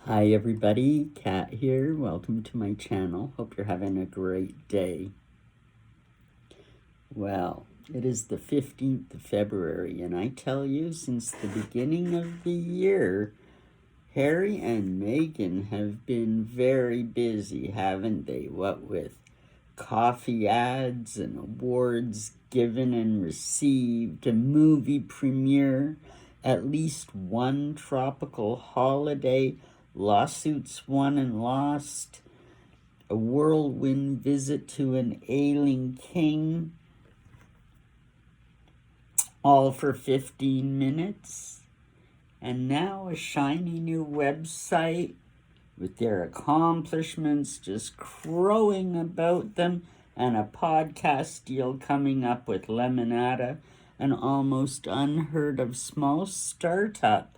Hi everybody, Kat here. Welcome to my channel. Hope you're having a great day. Well, it is the 15th of February, and I tell you, since the beginning of the year, Harry and Meghan have been very busy, haven't they? What with coffee ads and awards given and received, a movie premiere, at least one tropical holiday, lawsuits won and lost, a whirlwind visit to an ailing king, all for 15 minutes. And now a shiny new website with their accomplishments just crowing about them, and a podcast deal coming up with Lemonada, an almost unheard of small startup.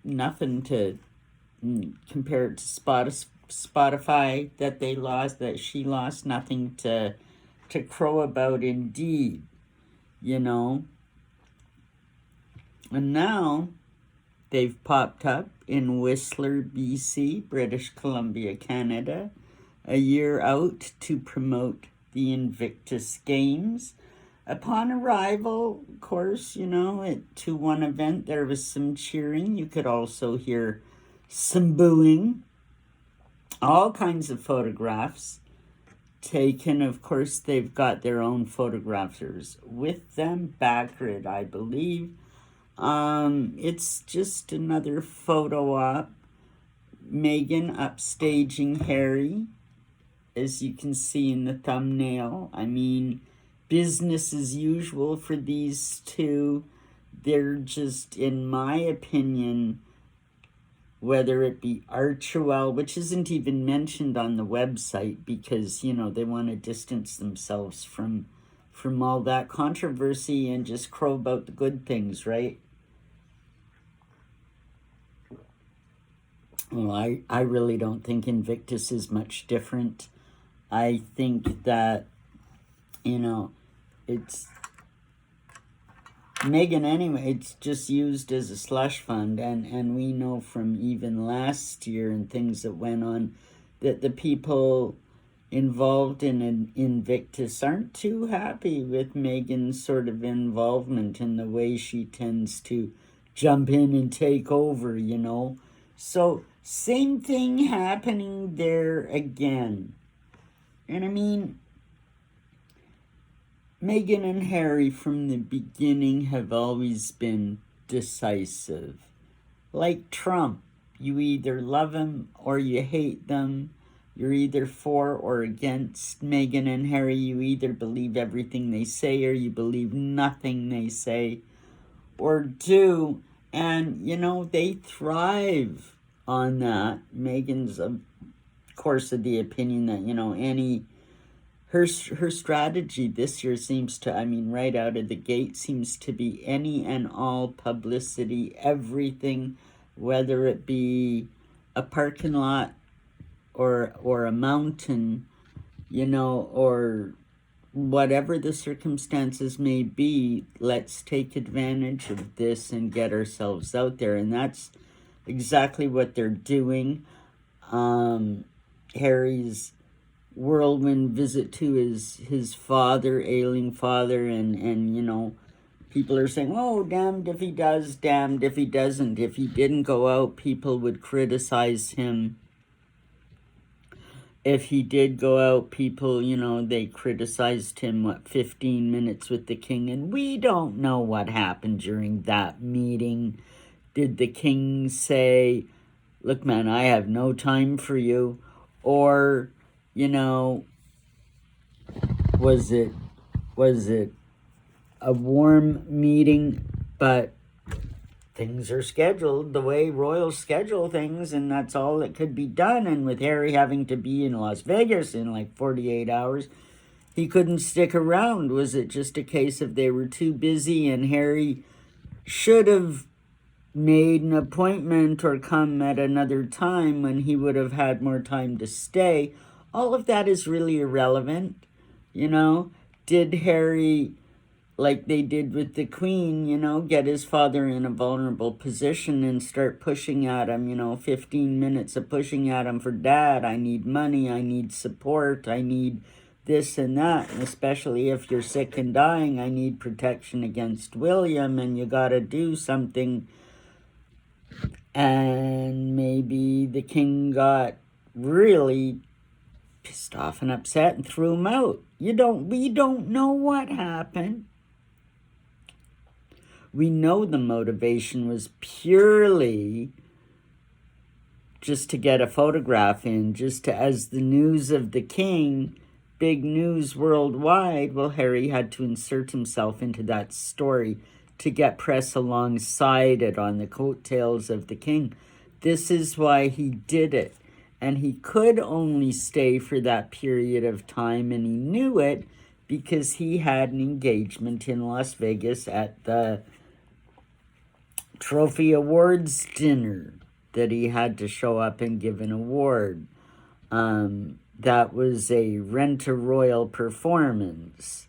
Nothing to compare it to Spotify that she lost, nothing to crow about indeed, And now they've popped up in Whistler, BC, British Columbia, Canada, a year out to promote the Invictus Games. Upon arrival, of course, to one event there was some cheering. You could also hear some booing. All kinds of photographs taken. Of course, they've got their own photographers with them, Backgrid, I believe. It's just another photo op. Meghan upstaging Harry, as you can see in the thumbnail. I mean, business as usual for these two. They're just, in my opinion, whether it be Archewell, which isn't even mentioned on the website because, they want to distance themselves from all that controversy and just crow about the good things, right? Well, I really don't think Invictus is much different. I think that, it's Meghan anyway, it's just used as a slush fund, and we know from even last year and things that went on that the people involved in an Invictus aren't too happy with Meghan's sort of involvement in the way she tends to jump in and take over, So, same thing happening there again. And I mean, Meghan and Harry from the beginning have always been decisive. Like Trump, you either love him or you hate them. You're either for or against Meghan and Harry. You either believe everything they say or you believe nothing they say or do. And, they thrive on that. Meghan's, of course, of the opinion that, her strategy this year seems to, right out of the gate, seems to be any and all publicity, everything, whether it be a parking lot or a mountain, or whatever the circumstances may be, let's take advantage of this and get ourselves out there. And that's exactly what they're doing. Harry's whirlwind visit to his father, ailing father, and people are saying, oh, damned if he does, damned if he doesn't. If he didn't go out, people would criticize him. If he did go out, people, they criticized him, 15 minutes with the king, and we don't know what happened during that meeting. Did the king say, look, man, I have no time for you? Or, was it a warm meeting, but things are scheduled the way royals schedule things, and that's all that could be done. And with Harry having to be in Las Vegas in like 48 hours, he couldn't stick around. Was it just a case of they were too busy and Harry should have made an appointment or come at another time when he would have had more time to stay? All of that is really irrelevant. Did Harry like they did with the Queen, you know, get his father in a vulnerable position and start pushing at him, you know, 15 minutes of pushing at him for Dad. I need money, I need support, I need this and that, and especially if you're sick and dying, I need protection against William, and you gotta do something. And maybe the king got really pissed off and upset and threw him out. We don't know what happened. We know the motivation was purely just to get a photograph in, just to, as the news of the king, big news worldwide, well, Harry had to insert himself into that story to get press alongside it on the coattails of the king. This is why he did it. And he could only stay for that period of time, and he knew it because he had an engagement in Las Vegas at the Trophy Awards dinner that he had to show up and give an award. That was a rent-a-royal performance.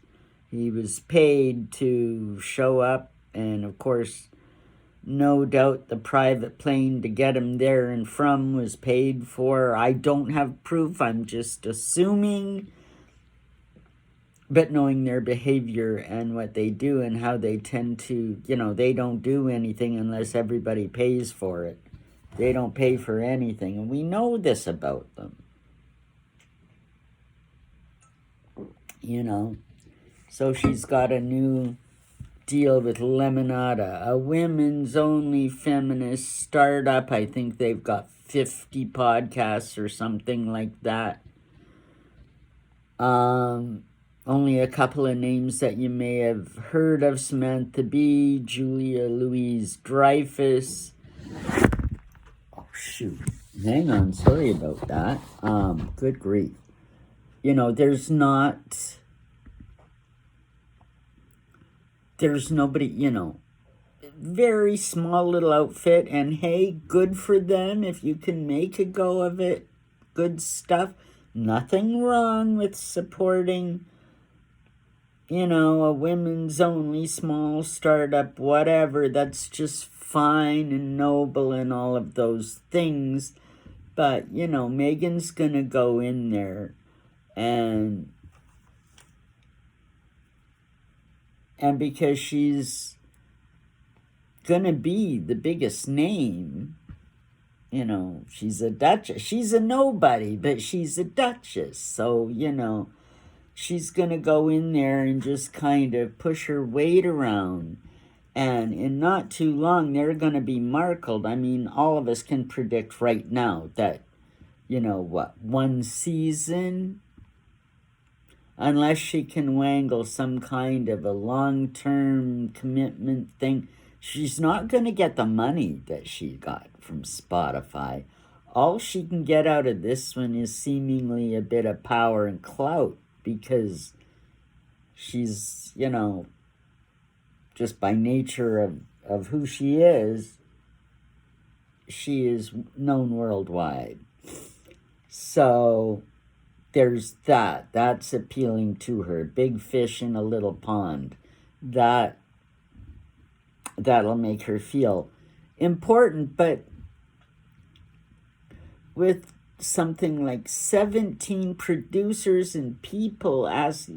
He was paid to show up, and of course, no doubt the private plane to get him there and from was paid for. I don't have proof, I'm just assuming. But knowing their behavior and what they do and how they tend to, you know, they don't do anything unless everybody pays for it. They don't pay for anything, and we know this about them. You know, so she's got a new deal with Lemonada, a women's only feminist startup. I think they've got 50 podcasts or something like that. Only a couple of names that you may have heard of: Samantha Bee, Julia Louise-Dreyfus. Oh, shoot. Hang on, sorry about that. Good grief. You know, there's nobody, you know, very small little outfit, and hey, good for them if you can make a go of it. Good stuff. Nothing wrong with supporting, you know, a women's only small startup, whatever. That's just fine and noble and all of those things. But, you know, Meghan's gonna go in there and because she's gonna be the biggest name, you know, she's a duchess. She's a nobody, but she's a duchess. So, you know, she's gonna go in there and just kind of push her weight around. And in not too long, they're gonna be markled. I mean, all of us can predict right now that, you know, what, one season, unless she can wangle some kind of a long-term commitment thing, she's not going to get the money that she got from Spotify. All she can get out of this one is seemingly a bit of power and clout, because she's, you know, just by nature of who she is known worldwide. So there's that. That's appealing to her. Big fish in a little pond. That'll make her feel important. But with something like 17 producers and people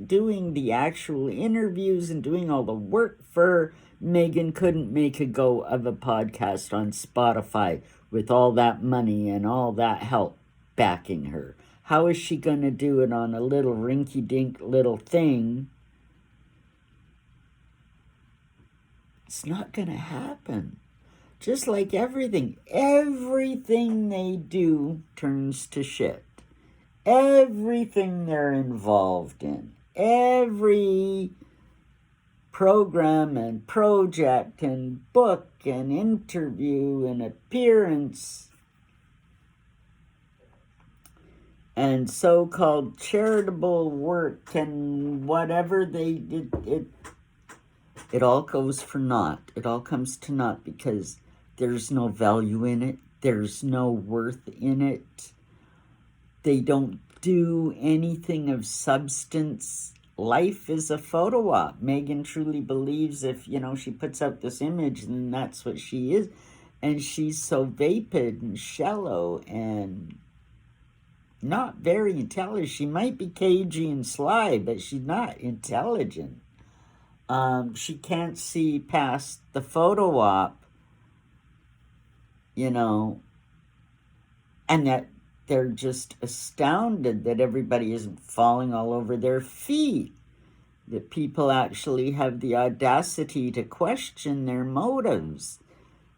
doing the actual interviews and doing all the work for her, Meghan couldn't make a go of a podcast on Spotify with all that money and all that help backing her. How is she going to do it on a little rinky-dink little thing? It's not going to happen. Just like everything they do turns to shit. Everything they're involved in, every program and project and book and interview and appearance and so-called charitable work and whatever they did, it all goes for naught. It all comes to naught because there's no value in it. There's no worth in it. They don't do anything of substance life is a photo op. Meghan truly believes if, she puts out this image, then that's what she is. And she's so vapid and shallow and not very intelligent. She might be cagey and sly, but she's not intelligent. She can't see past the photo op, and that they're just astounded that everybody isn't falling all over their feet, that people actually have the audacity to question their motives,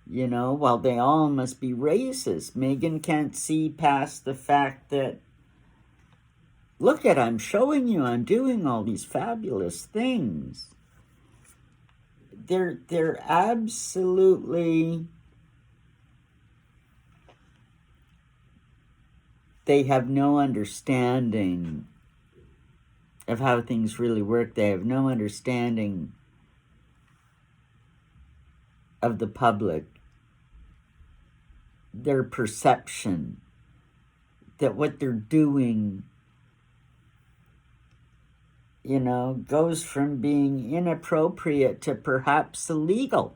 while they all must be racist. Meghan can't see past the fact that, look at, I'm showing you, I'm doing all these fabulous things. They're absolutely, they have no understanding of how things really work. They have no understanding of the public, their perception that what they're doing, goes from being inappropriate to perhaps illegal,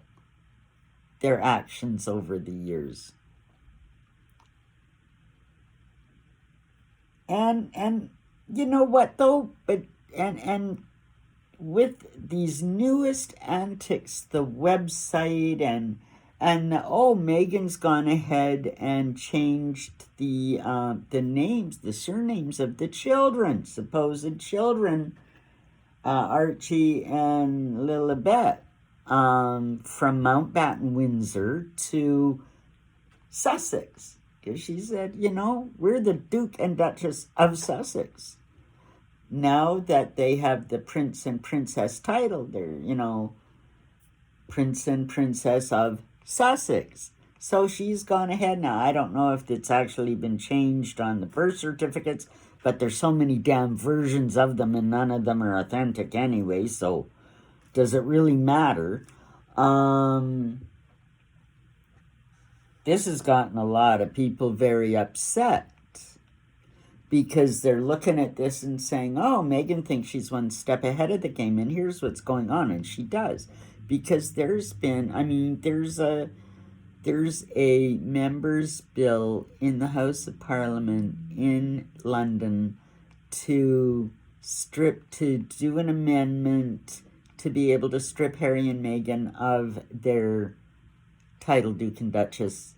their actions over the years. And you know what though? But and with these newest antics, the website and Meghan's gone ahead and changed the names, the surnames of the children, supposed children, Archie and Lilibet, from Mountbatten Windsor to Sussex. Because she said, we're the Duke and Duchess of Sussex. Now that they have the Prince and Princess title, they're, Prince and Princess of Sussex. So she's gone ahead now. I don't know if it's actually been changed on the birth certificates, but there's so many damn versions of them and none of them are authentic anyway, so does it really matter? This has gotten a lot of people very upset because they're looking at this and saying, oh, Meghan thinks she's one step ahead of the game, and here's what's going on, and she does. Because there's a members' bill in the House of Parliament in London to do an amendment to be able to strip Harry and Meghan of their title, Duke and Duchess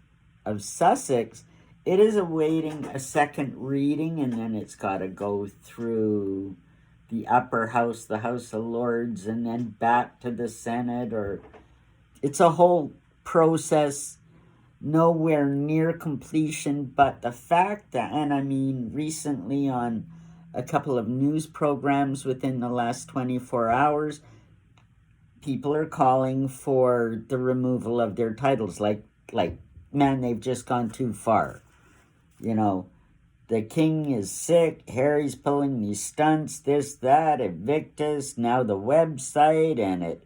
of Sussex. It is awaiting a second reading, and then it's got to go through the upper house, the House of Lords, and then back to the Senate, or it's a whole process nowhere near completion. But the fact that, and recently on a couple of news programs within the last 24 hours, people are calling for the removal of their titles. Like, man, they've just gone too far. The king is sick, Harry's pulling these stunts, this, that, Invictus, now the website, and it,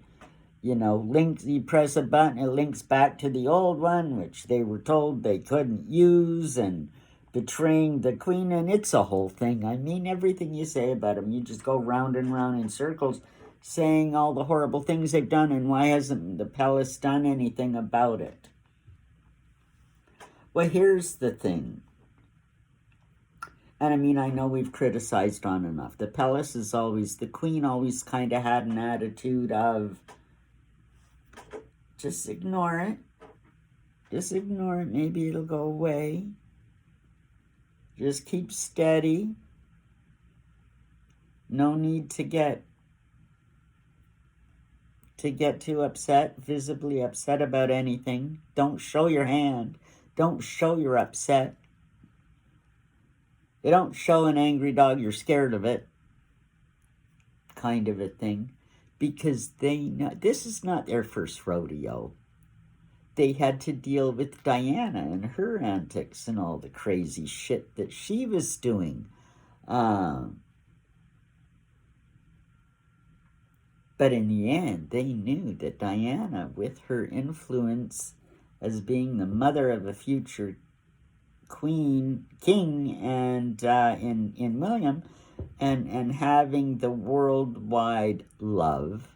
links, you press a button, it links back to the old one, which they were told they couldn't use, and betraying the queen, and it's a whole thing. Everything you say about them, you just go round and round in circles, saying all the horrible things they've done, and why hasn't the palace done anything about it? Well, here's the thing. And I know we've criticized on enough. The palace is always, the queen always kind of had an attitude of, just ignore it. Just ignore it. Maybe it'll go away. Just keep steady. No need to get too upset, visibly upset about anything. Don't show your hand. Don't show you're upset. They don't show an angry dog you're scared of it, kind of a thing, because they know this is not their first rodeo. They had to deal with Diana and her antics and all the crazy shit that she was doing. But in the end, they knew that Diana, with her influence as being the mother of a future king, and in William, and having the worldwide love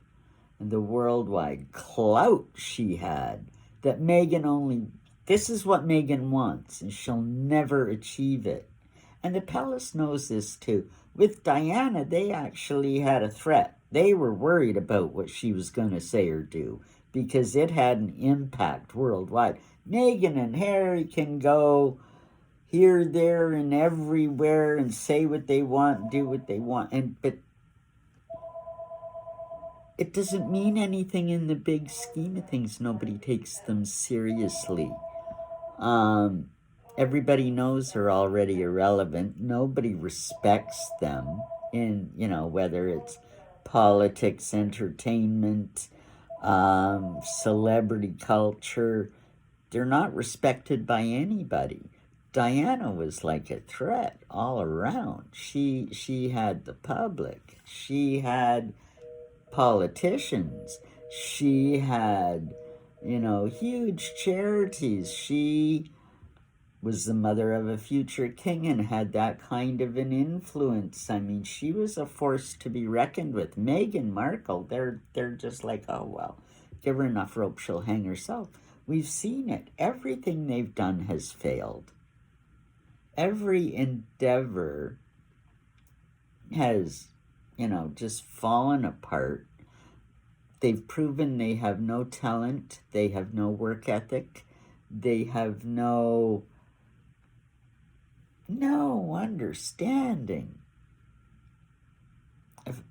and the worldwide clout she had, that Meghan only, this is what Meghan wants, and she'll never achieve it. And the palace knows this too. With Diana, they actually had a threat. They were worried about what she was going to say or do because it had an impact worldwide. Meghan and Harry can go here, there, and everywhere and say what they want, do what they want, but it doesn't mean anything in the big scheme of things. Nobody takes them seriously. Everybody knows they're already irrelevant. Nobody respects them in, whether it's politics, entertainment, celebrity culture. They're not respected by anybody. Diana was like a threat all around. She had the public. She had politicians. She had, huge charities. She was the mother of a future king and had that kind of an influence. I mean, she was a force to be reckoned with. Meghan Markle, they're just like, oh, well, give her enough rope, she'll hang herself. We've seen it. Everything they've done has failed. Every endeavor has, just fallen apart. They've proven they have no talent. They have no work ethic. They have no understanding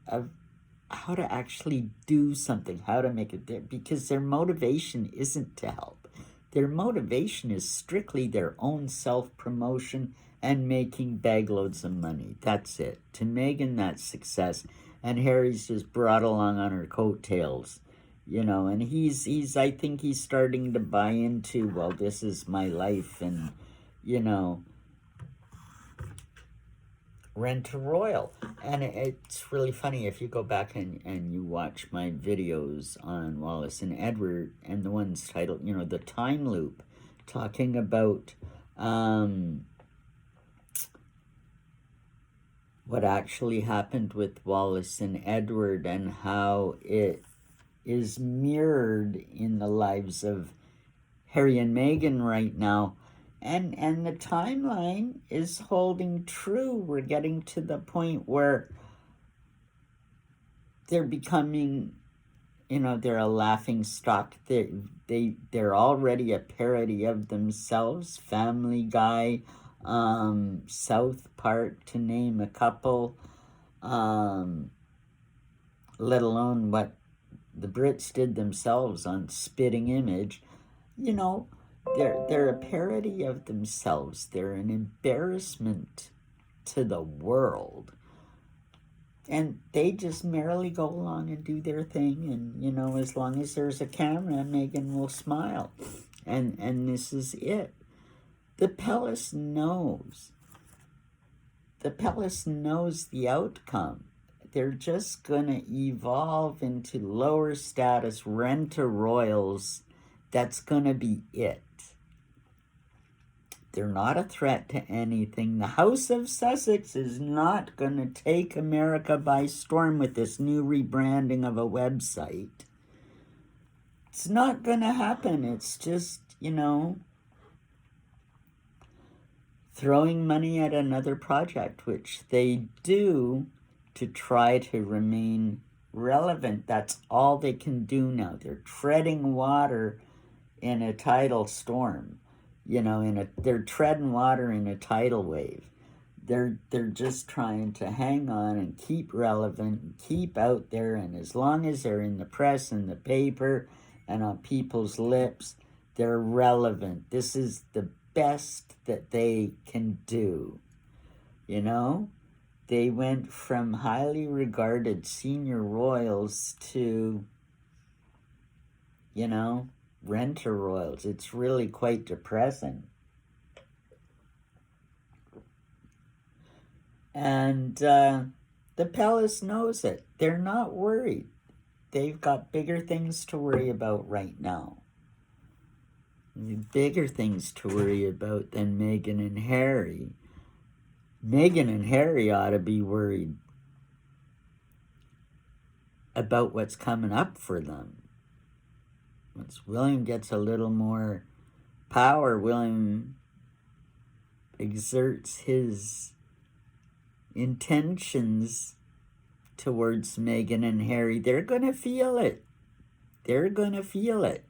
of how to actually do something, how to make it there, because their motivation isn't to help. Their motivation is strictly their own self-promotion and making bagloads of money. That's it. To Meghan, that's success. And Harry's just brought along on her coattails, and he's I think he's starting to buy into, well, this is my life, and, Rent-A-Royal. And it's really funny if you go back and you watch my videos on Wallace and Edward, and the ones titled, The Time Loop, talking about what actually happened with Wallace and Edward and how it is mirrored in the lives of Harry and Meghan right now. And the timeline is holding true. We're getting to the point where they're becoming, they're a laughing stock. They're already a parody of themselves. Family Guy, South Park, to name a couple, let alone what the Brits did themselves on Spitting Image. They're a parody of themselves. They're an embarrassment to the world. And they just merrily go along and do their thing. And, as long as there's a camera, Meghan will smile. And this is it. The palace knows. The palace knows the outcome. They're just going to evolve into lower status rent-a-royals. That's going to be it. They're not a threat to anything. The House of Sussex is not going to take America by storm with this new rebranding of a website. It's not going to happen. It's just, throwing money at another project, which they do to try to remain relevant. That's all they can do now. They're treading water in a tidal storm. They're treading water in a tidal wave. They're just trying to hang on and keep relevant, and keep out there, and as long as they're in the press and the paper and on people's lips, they're relevant. This is the best that they can do. They went from highly regarded senior royals to, rent-a-royals. It's really quite depressing. And the palace knows it. They're not worried. They've got bigger things to worry about right now. Bigger things to worry about than Meghan and Harry. Meghan and Harry ought to be worried about what's coming up for them. Once William gets a little more power, William exerts his intentions towards Meghan and Harry. They're going to feel it. They're going to feel it.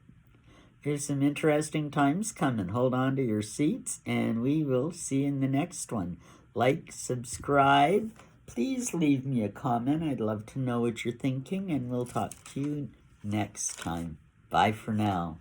There's some interesting times coming. Hold on to your seats, and we will see you in the next one. Like, subscribe. Please leave me a comment. I'd love to know what you're thinking, and we'll talk to you next time. Bye for now.